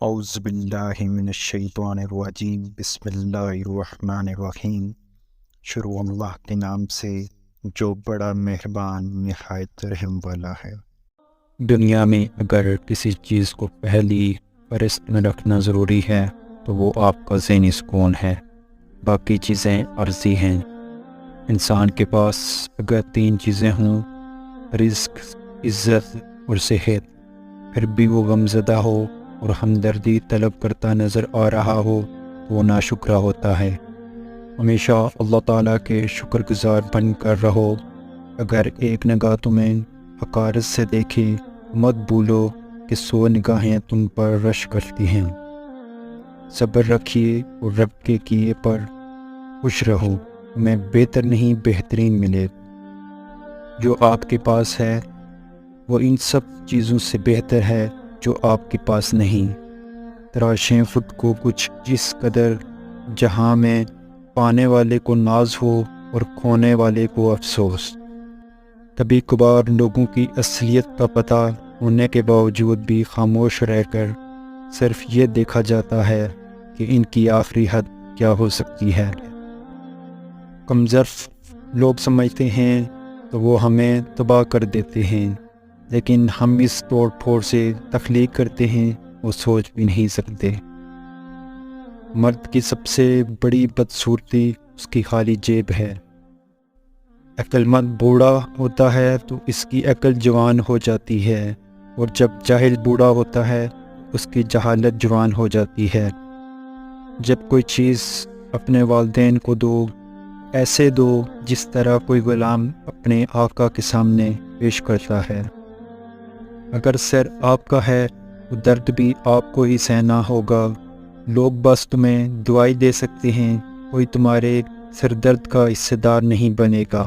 اعوذ باللہ من الشیطان الرجیم، بسم اللہ الرحمن الرحیم۔ شروع اللہ کے نام سے جو بڑا مہربان نہایت رحم والا ہے۔ دنیا میں اگر کسی چیز کو پہلی فہرست میں رکھنا ضروری ہے تو وہ آپ کا ذہنی سکون ہے، باقی چیزیں عارضی ہیں۔ انسان کے پاس اگر 3 چیزیں ہوں، رزق، عزت اور صحت، پھر بھی وہ غمزدہ ہو اور ہمدردی طلب کرتا نظر آ رہا ہو تو وہ ناشکرا ہوتا ہے۔ ہمیشہ اللہ تعالیٰ کے شکر گزار بن کر رہو۔ اگر ایک نگاہ تمہیں حقارت سے دیکھے مت بھولو کہ 100 نگاہیں تم پر رش کرتی ہیں۔ صبر رکھیے اور رب کے کیے پر خوش رہو، تمہیں بہتر نہیں بہترین ملے۔ جو آپ کے پاس ہے وہ ان سب چیزوں سے بہتر ہے جو آپ کے پاس نہیں۔ تراشیں خود کو کچھ جس قدر جہاں میں پانے والے کو ناز ہو اور کھونے والے کو افسوس۔ کبھی کبھار لوگوں کی اصلیت کا پتہ ہونے کے باوجود بھی خاموش رہ کر صرف یہ دیکھا جاتا ہے کہ ان کی آخری حد کیا ہو سکتی ہے۔ کمظرف لوگ سمجھتے ہیں تو وہ ہمیں تباہ کر دیتے ہیں، لیکن ہم اس توڑ پھوڑ سے تخلیق کرتے ہیں وہ سوچ بھی نہیں سکتے۔ مرد کی سب سے بڑی بدصورتی اس کی خالی جیب ہے۔ عقل مند بوڑھا ہوتا ہے تو اس کی عقل جوان ہو جاتی ہے، اور جب جاہل بوڑھا ہوتا ہے اس کی جہالت جوان ہو جاتی ہے۔ جب کوئی چیز اپنے والدین کو دو، ایسے دو جس طرح کوئی غلام اپنے آقا کے سامنے پیش کرتا ہے۔ اگر سر آپ کا ہے تو درد بھی آپ کو ہی سہنا ہوگا۔ لوگ بس تمہیں دعائی دے سکتے ہیں، کوئی تمہارے سر درد کا حصہ دار نہیں بنے گا۔